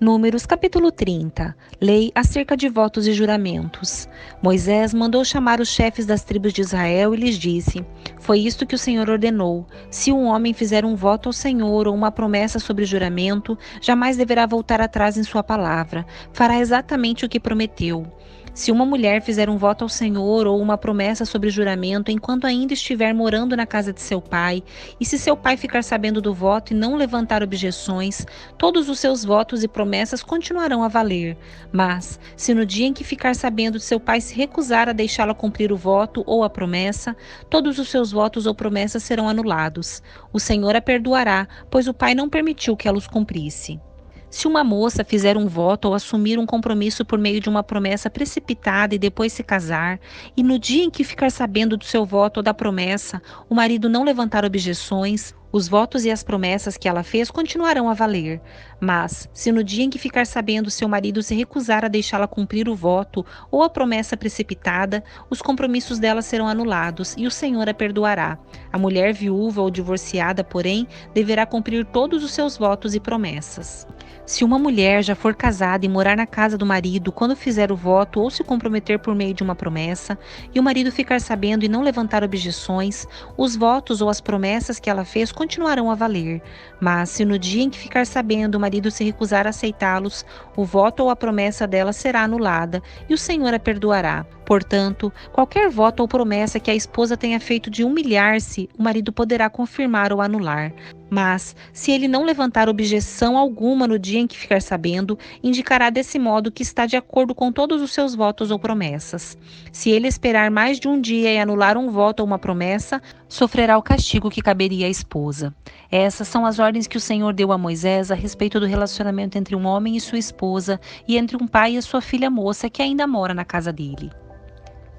Números capítulo 30. Lei acerca de votos e juramentos. Moisés mandou chamar os chefes das tribos de Israel e lhes disse: Foi isto que o Senhor ordenou. Se um homem fizer um voto ao Senhor ou uma promessa sobre juramento, jamais deverá voltar atrás em sua palavra. Fará exatamente o que prometeu. Se uma mulher fizer um voto ao Senhor ou uma promessa sobre juramento enquanto ainda estiver morando na casa de seu pai, e se seu pai ficar sabendo do voto e não levantar objeções, todos os seus votos e promessas continuarão a valer. Mas, se no dia em que ficar sabendo de seu pai se recusar a deixá-la cumprir o voto ou a promessa, todos os seus votos ou promessas serão anulados. O Senhor a perdoará, pois o pai não permitiu que ela os cumprisse. Se uma moça fizer um voto ou assumir um compromisso por meio de uma promessa precipitada e depois se casar, e no dia em que ficar sabendo do seu voto ou da promessa, o marido não levantar objeções, os votos e as promessas que ela fez continuarão a valer. Mas, se no dia em que ficar sabendo seu marido se recusar a deixá-la cumprir o voto ou a promessa precipitada, os compromissos dela serão anulados e o Senhor a perdoará. A mulher viúva ou divorciada, porém, deverá cumprir todos os seus votos e promessas. Se uma mulher já for casada e morar na casa do marido quando fizer o voto ou se comprometer por meio de uma promessa, e o marido ficar sabendo e não levantar objeções, os votos ou as promessas que ela fez continuarão a valer. Mas, se no dia em que ficar sabendo o marido se recusar a aceitá-los, o voto ou a promessa dela será anulada e o Senhor a perdoará. Portanto, qualquer voto ou promessa que a esposa tenha feito de humilhar-se, o marido poderá confirmar ou anular. Mas, se ele não levantar objeção alguma no dia em que ficar sabendo, indicará desse modo que está de acordo com todos os seus votos ou promessas. Se ele esperar mais de um dia e anular um voto ou uma promessa, sofrerá o castigo que caberia à esposa. Essas são as ordens que o Senhor deu a Moisés a respeito do relacionamento entre um homem e sua esposa e entre um pai e a sua filha moça que ainda mora na casa dele.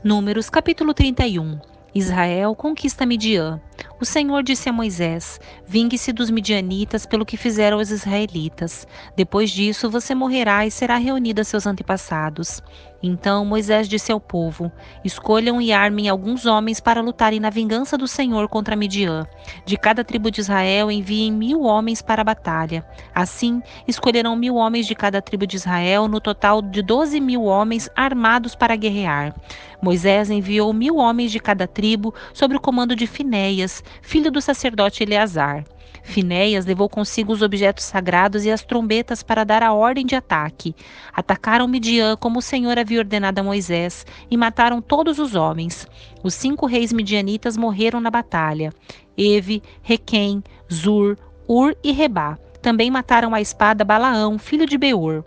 Números capítulo 31. Israel conquista Midian. O Senhor disse a Moisés: Vingue-se dos midianitas pelo que fizeram aos israelitas. Depois disso você morrerá e será reunido a seus antepassados. Então Moisés disse ao povo: Escolham e armem alguns homens para lutarem na vingança do Senhor contra Midian. De cada tribo de Israel enviem 1000 homens para a batalha. Assim, escolherão 1000 homens de cada tribo de Israel, no total de 12.000 homens armados para guerrear. Moisés enviou 1000 homens de cada tribo, sob o comando de Finéias, filho do sacerdote Eleazar. Finéias levou consigo os objetos sagrados e as trombetas para dar a ordem de ataque. Atacaram Midian como o Senhor havia ordenado a Moisés e mataram todos os homens. Os 5 reis midianitas morreram na batalha: Eve, Requém, Zur, Ur e Rebá. Também mataram à espada Balaão, filho de Beor.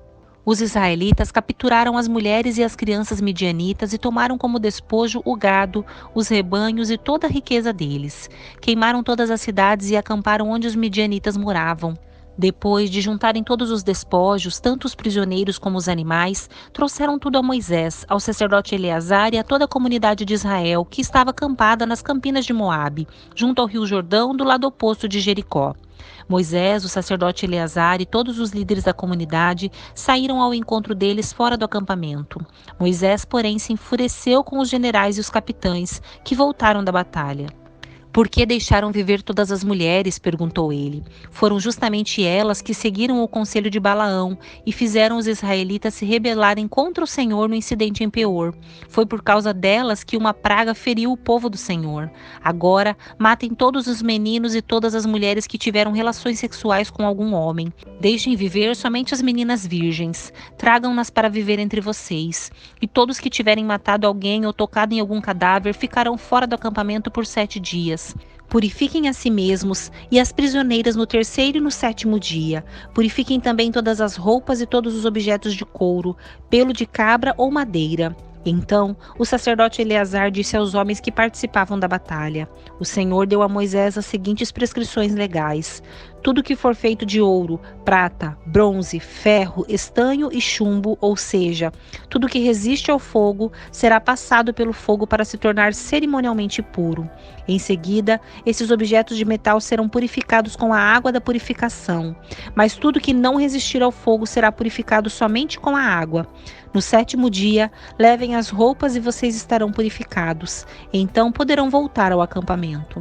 Os israelitas capturaram as mulheres e as crianças midianitas e tomaram como despojo o gado, os rebanhos e toda a riqueza deles. Queimaram todas as cidades e acamparam onde os midianitas moravam. Depois de juntarem todos os despojos, tanto os prisioneiros como os animais, trouxeram tudo a Moisés, ao sacerdote Eleazar e a toda a comunidade de Israel, que estava acampada nas campinas de Moabe, junto ao rio Jordão, do lado oposto de Jericó. Moisés, o sacerdote Eleazar e todos os líderes da comunidade saíram ao encontro deles fora do acampamento. Moisés, porém, se enfureceu com os generais e os capitães, que voltaram da batalha. Por que deixaram viver todas as mulheres? Perguntou ele. Foram justamente elas que seguiram o conselho de Balaão e fizeram os israelitas se rebelarem contra o Senhor no incidente em Peor. Foi por causa delas que uma praga feriu o povo do Senhor. Agora, matem todos os meninos e todas as mulheres que tiveram relações sexuais com algum homem. Deixem viver somente as meninas virgens. Tragam-nas para viver entre vocês. E todos que tiverem matado alguém ou tocado em algum cadáver ficarão fora do acampamento por 7 dias. Purifiquem a si mesmos e as prisioneiras no 3º e no 7º dia. Purifiquem também todas as roupas e todos os objetos de couro, pelo de cabra ou madeira. Então, o sacerdote Eleazar disse aos homens que participavam da batalha: O Senhor deu a Moisés as seguintes prescrições legais: tudo que for feito de ouro, prata, bronze, ferro, estanho e chumbo, ou seja, tudo que resiste ao fogo, será passado pelo fogo para se tornar cerimonialmente puro. Em seguida, esses objetos de metal serão purificados com a água da purificação, mas tudo que não resistir ao fogo será purificado somente com a água. No 7º dia, levem as roupas e vocês estarão purificados. Então poderão voltar ao acampamento.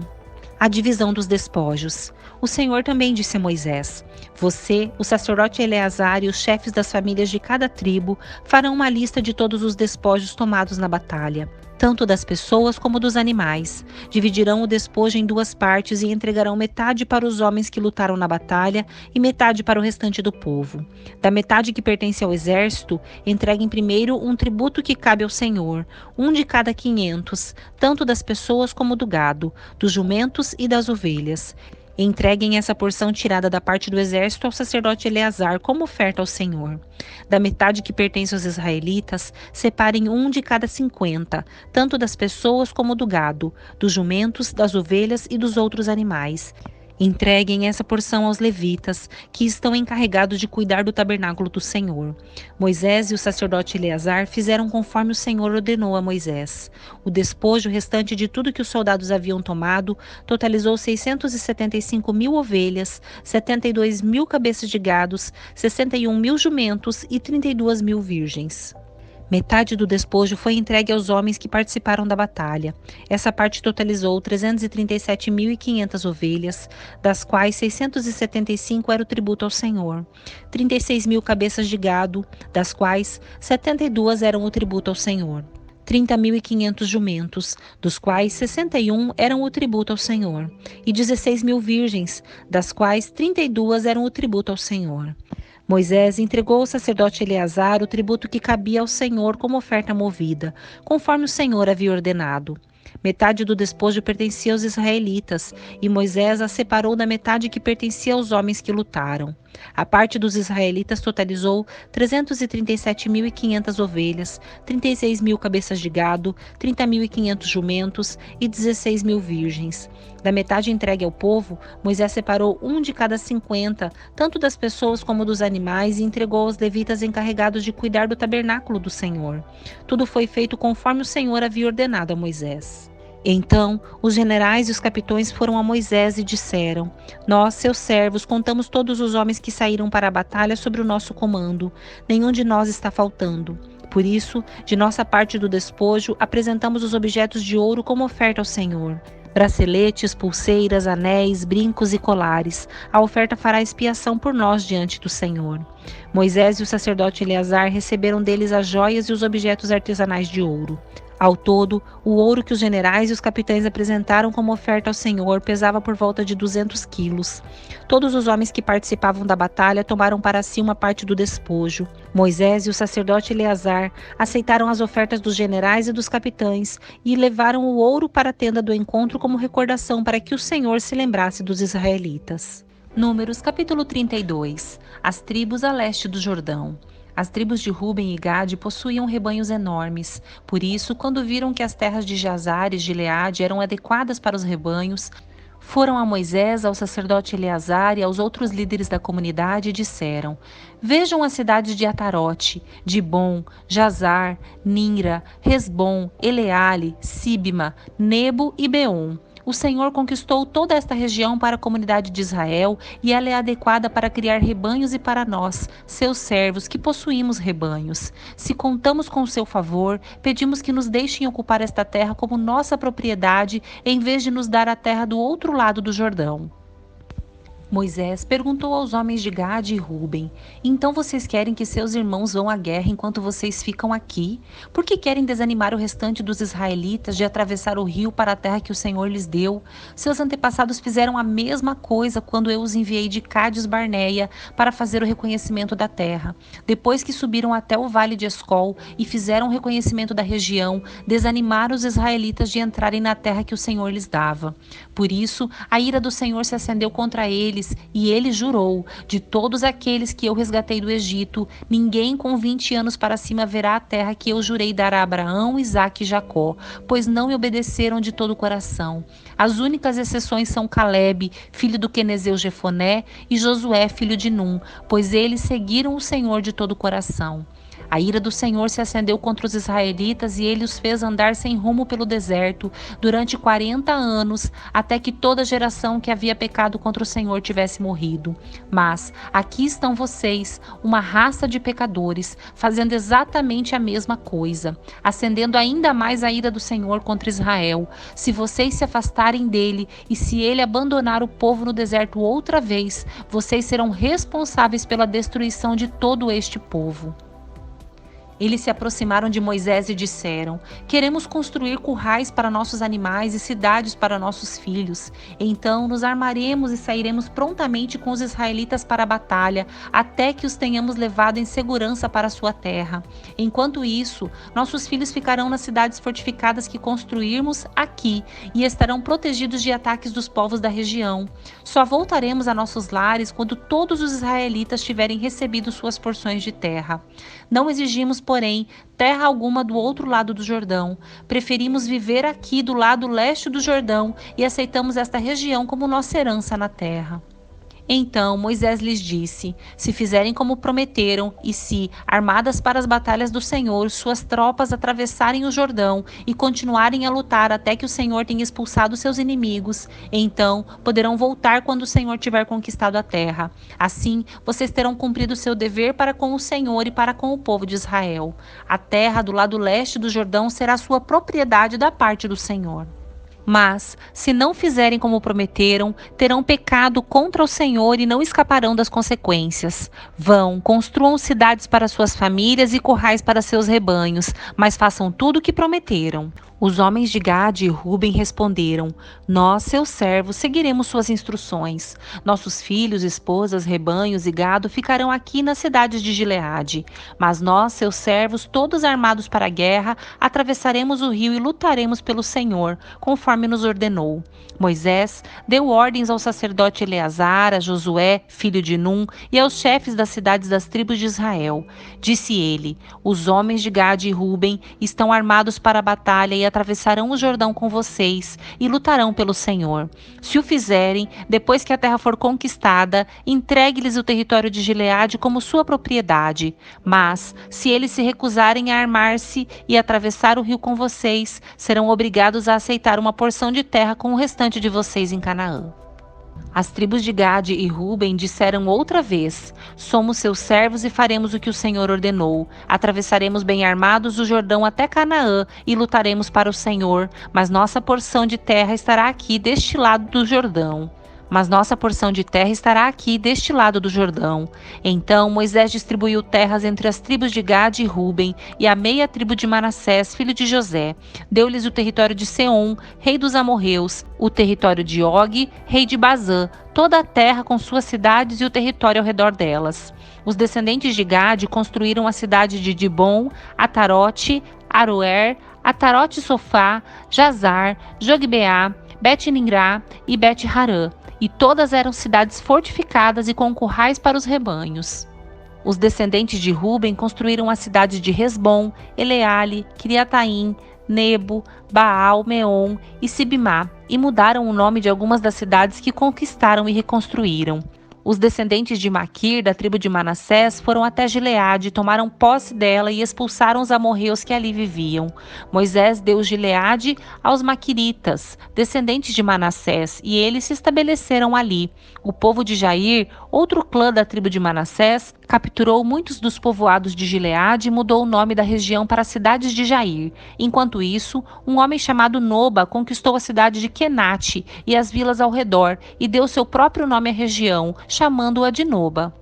A divisão dos despojos. O Senhor também disse a Moisés: Você, o sacerdote Eleazar e os chefes das famílias de cada tribo farão uma lista de todos os despojos tomados na batalha, tanto das pessoas como dos animais. Dividirão o despojo em duas partes e entregarão metade para os homens que lutaram na batalha e metade para o restante do povo. Da metade que pertence ao exército, entreguem primeiro um tributo que cabe ao Senhor, um de cada 500, tanto das pessoas como do gado, dos jumentos e das ovelhas. Entreguem essa porção tirada da parte do exército ao sacerdote Eleazar como oferta ao Senhor. Da metade que pertence aos israelitas, separem um de cada 50, tanto das pessoas como do gado, dos jumentos, das ovelhas e dos outros animais. Entreguem essa porção aos levitas, que estão encarregados de cuidar do tabernáculo do Senhor. Moisés e o sacerdote Eleazar fizeram conforme o Senhor ordenou a Moisés. O despojo restante de tudo que os soldados haviam tomado totalizou 675.000 ovelhas, 72.000 cabeças de gados, 61.000 jumentos e 32.000 virgens. Metade do despojo foi entregue aos homens que participaram da batalha. Essa parte totalizou 337.500 ovelhas, das quais 675 era o tributo ao Senhor. 36.000 cabeças de gado, das quais 72 eram o tributo ao Senhor. 30.500 jumentos, dos quais 61 eram o tributo ao Senhor. E 16.000 virgens, das quais 32 eram o tributo ao Senhor. Moisés entregou ao sacerdote Eleazar o tributo que cabia ao Senhor como oferta movida, conforme o Senhor havia ordenado. Metade do despojo pertencia aos israelitas, e Moisés a separou da metade que pertencia aos homens que lutaram. A parte dos israelitas totalizou 337.500 ovelhas, 36.000 cabeças de gado, 30.500 jumentos e 16.000 virgens. Da metade entregue ao povo, Moisés separou um de cada 50, tanto das pessoas como dos animais, e entregou aos levitas encarregados de cuidar do tabernáculo do Senhor. Tudo foi feito conforme o Senhor havia ordenado a Moisés. Então, os generais e os capitães foram a Moisés e disseram: Nós, seus servos, contamos todos os homens que saíram para a batalha sob o nosso comando. Nenhum de nós está faltando. Por isso, de nossa parte do despojo, apresentamos os objetos de ouro como oferta ao Senhor: braceletes, pulseiras, anéis, brincos e colares. A oferta fará expiação por nós diante do Senhor. Moisés e o sacerdote Eleazar receberam deles as joias e os objetos artesanais de ouro. Ao todo, o ouro que os generais e os capitães apresentaram como oferta ao Senhor pesava por volta de 200 quilos. Todos os homens que participavam da batalha tomaram para si uma parte do despojo. Moisés e o sacerdote Eleazar aceitaram as ofertas dos generais e dos capitães e levaram o ouro para a tenda do encontro como recordação para que o Senhor se lembrasse dos israelitas. Números capítulo 32. As tribos a leste do Jordão. As tribos de Ruben e Gade possuíam rebanhos enormes. Por isso, quando viram que as terras de Jazer e Gileade eram adequadas para os rebanhos, foram a Moisés, ao sacerdote Eleazar e aos outros líderes da comunidade e disseram: Vejam as cidades de Atarote, Dibom, Jazar, Ninra, Resbom, Eleale, Sibma, Nebo e Beom. O Senhor conquistou toda esta região para a comunidade de Israel e ela é adequada para criar rebanhos e para nós, seus servos, que possuímos rebanhos. Se contamos com o seu favor, pedimos que nos deixem ocupar esta terra como nossa propriedade, em vez de nos dar a terra do outro lado do Jordão. Moisés perguntou aos homens de Gade e Ruben: Então vocês querem que seus irmãos vão à guerra enquanto vocês ficam aqui? Por que querem desanimar o restante dos israelitas de atravessar o rio para a terra que o Senhor lhes deu? Seus antepassados fizeram a mesma coisa quando eu os enviei de Cádiz Barneia para fazer o reconhecimento da terra. Depois que subiram até o vale de Escol e fizeram o reconhecimento da região, desanimaram os israelitas de entrarem na terra que o Senhor lhes dava. Por isso, a ira do Senhor se acendeu contra eles, e ele jurou: De todos aqueles que eu resgatei do Egito, ninguém com 20 anos para cima verá a terra que eu jurei dar a Abraão, Isaque e Jacó, pois não me obedeceram de todo o coração. As únicas exceções são Calebe, filho do quenezeu Jefoné, e Josué, filho de Num, pois eles seguiram o Senhor de todo o coração. A ira do Senhor se acendeu contra os israelitas e ele os fez andar sem rumo pelo deserto durante 40 anos, até que toda geração que havia pecado contra o Senhor tivesse morrido. Mas aqui estão vocês, uma raça de pecadores, fazendo exatamente a mesma coisa, acendendo ainda mais a ira do Senhor contra Israel. Se vocês se afastarem dele e se ele abandonar o povo no deserto outra vez, vocês serão responsáveis pela destruição de todo este povo. Eles se aproximaram de Moisés e disseram: queremos construir currais para nossos animais e cidades para nossos filhos. Então nos armaremos e sairemos prontamente com os israelitas para a batalha, até que os tenhamos levado em segurança para a sua terra. Enquanto isso, nossos filhos ficarão nas cidades fortificadas que construirmos aqui e estarão protegidos de ataques dos povos da região. Só voltaremos a nossos lares quando todos os israelitas tiverem recebido suas porções de terra. Não exigimos, porém, terra alguma do outro lado do Jordão. Preferimos viver aqui do lado leste do Jordão e aceitamos esta região como nossa herança na terra. Então Moisés lhes disse: se fizerem como prometeram, e se, armadas para as batalhas do Senhor, suas tropas atravessarem o Jordão e continuarem a lutar até que o Senhor tenha expulsado seus inimigos, então poderão voltar quando o Senhor tiver conquistado a terra. Assim, vocês terão cumprido seu dever para com o Senhor e para com o povo de Israel. A terra do lado leste do Jordão será sua propriedade da parte do Senhor. Mas, se não fizerem como prometeram, terão pecado contra o Senhor e não escaparão das consequências. Vão, construam cidades para suas famílias e currais para seus rebanhos, mas façam tudo o que prometeram. Os homens de Gade e Ruben responderam: nós, seus servos, seguiremos suas instruções. Nossos filhos, esposas, rebanhos e gado ficarão aqui nas cidades de Gileade. Mas nós, seus servos, todos armados para a guerra, atravessaremos o rio e lutaremos pelo Senhor, conforme nos ordenou. Moisés deu ordens ao sacerdote Eleazar, a Josué, filho de Num, e aos chefes das cidades das tribos de Israel. Disse ele: os homens de Gade e Ruben estão armados para a batalha e atravessarão o Jordão com vocês e lutarão pelo Senhor. Se o fizerem, depois que a terra for conquistada, entregue-lhes o território de Gileade como sua propriedade. Mas, se eles se recusarem a armar-se e atravessar o rio com vocês, serão obrigados a aceitar uma porção de terra com o restante de vocês em Canaã. As tribos de Gade e Ruben disseram outra vez: somos seus servos e faremos o que o Senhor ordenou. Atravessaremos bem armados o Jordão até Canaã e lutaremos para o Senhor, mas nossa porção de terra estará aqui deste lado do Jordão. Então Moisés distribuiu terras entre as tribos de Gade e Ruben e a meia tribo de Manassés, filho de José. Deu-lhes o território de Seom, rei dos amorreus, o território de Og, rei de Bazã, toda a terra com suas cidades e o território ao redor delas. Os descendentes de Gade construíram a cidade de Dibon, Atarote, Aroer, Atarote-Sofá, Jazar, Jogbeá, Bet-Nimrá e Bet-Harã, e todas eram cidades fortificadas e com currais para os rebanhos. Os descendentes de Ruben construíram as cidades de Resbom, Eleale, Criataim, Nebo, Baal, Meon e Sibimá, e mudaram o nome de algumas das cidades que conquistaram e reconstruíram. Os descendentes de Maquir, da tribo de Manassés, foram até Gileade, tomaram posse dela e expulsaram os amorreus que ali viviam. Moisés deu Gileade aos maquiritas, descendentes de Manassés, e eles se estabeleceram ali. O povo de Jair, outro clã da tribo de Manassés, capturou muitos dos povoados de Gileade e mudou o nome da região para cidades de Jair. Enquanto isso, um homem chamado Noba conquistou a cidade de Quenate e as vilas ao redor e deu seu próprio nome à região, chamando-a de Noba.